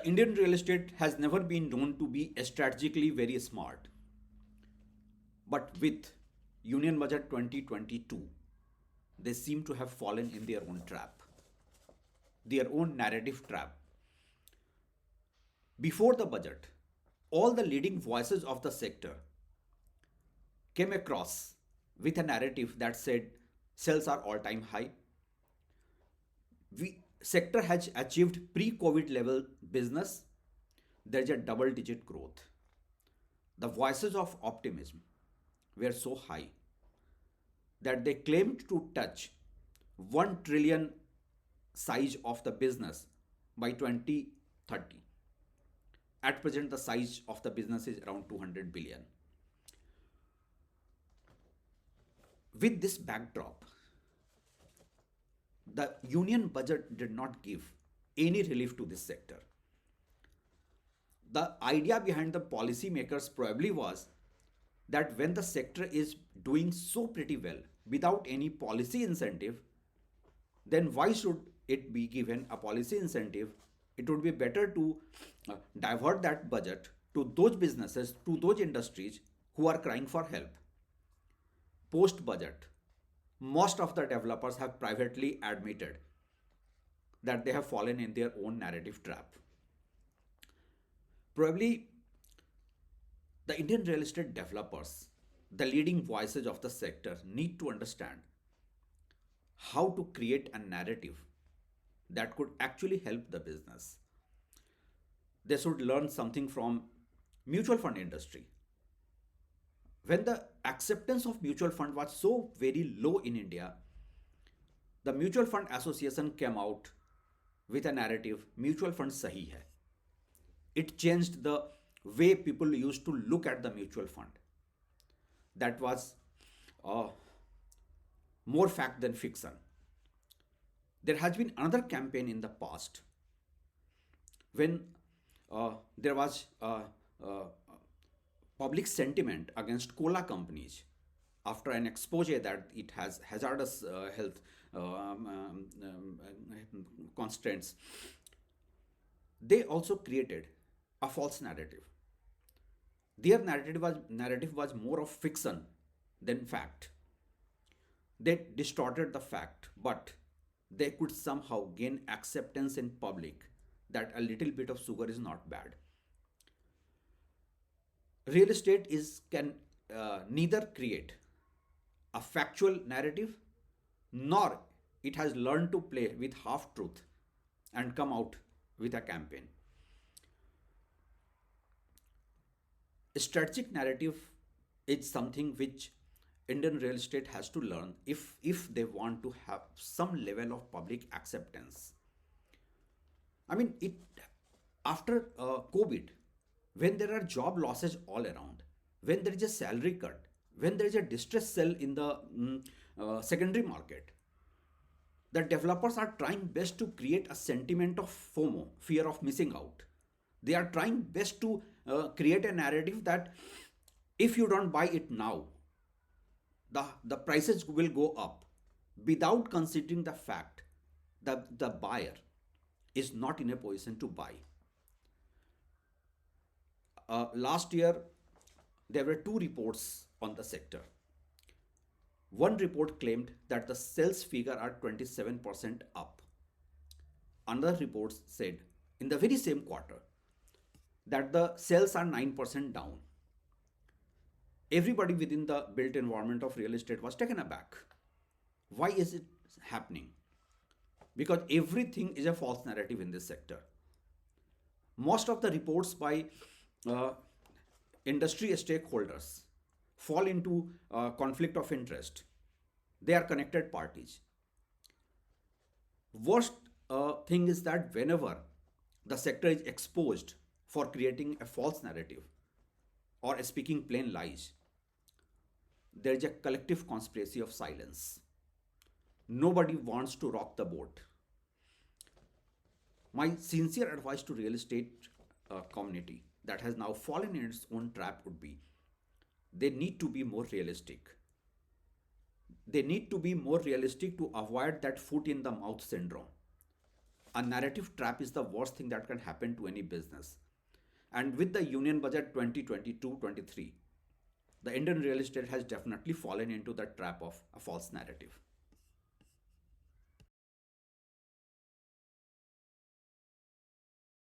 The Indian real estate has never been known to be strategically very smart, but with Union Budget 2022, they seem to have fallen in their own trap, their own narrative trap. Before the budget, all the leading voices of the sector came across with a narrative that said sales are all time high. We sector has achieved pre-COVID level business. There's a double digit growth. The voices of optimism were so high that they claimed to touch 1 trillion size of the business by 2030. At present, the size of the business is around 200 billion. With this backdrop, the union budget did not give any relief to this sector. The idea behind the policymakers probably was that when the sector is doing so pretty well without any policy incentive, then why should it be given a policy incentive? It would be better to divert that budget to those businesses, to those industries who are crying for help. Post budget, most of the developers have privately admitted that they have fallen in their own narrative trap. Probably the Indian real estate developers, the leading voices of the sector, need to understand how to create a narrative that could actually help the business. They should learn something from mutual fund industry. When the acceptance of mutual fund was so very low in India, the Mutual Fund Association came out with a narrative mutual fund sahi hai. It changed the way people used to look at the mutual fund. That was uh, more fact than fiction. There has been another campaign in the past when there was public sentiment against cola companies after an expose that it has hazardous health constraints. They also created a false narrative. Their narrative was more of fiction than fact. They distorted the fact, but they could somehow gain acceptance in public that a little bit of sugar is not bad. Real estate is can neither create a factual narrative nor it has learned to play with half truth and come out with a campaign. Strategic narrative is something which Indian real estate has to learn if they want to have some level of public acceptance. I mean, it after COVID, when there are job losses all around, when there is a salary cut, when there is a distress sell in the secondary market, the developers are trying best to create a sentiment of FOMO, fear of missing out. They are trying best to create a narrative that if you don't buy it now, the prices will go up without considering the fact that the buyer is not in a position to buy. Last year, there were two reports on the sector. One report claimed that the sales figure are 27% up. Another report said in the very same quarter that the sales are 9% down. Everybody within the built environment of real estate was taken aback. Why is it happening? Because everything is a false narrative in this sector. Most of the reports by uh, industry stakeholders fall into conflict of interest. They are connected parties. Worst thing is that whenever the sector is exposed for creating a false narrative or speaking plain lies, there is a collective conspiracy of silence. Nobody wants to rock the boat. My sincere advice to real estate community that has now fallen in its own trap would be they need to be more realistic. They need to be more realistic to avoid that foot in the mouth syndrome. A narrative trap is the worst thing that can happen to any business. And with the Union Budget 2022-23, the Indian real estate has definitely fallen into the trap of a false narrative.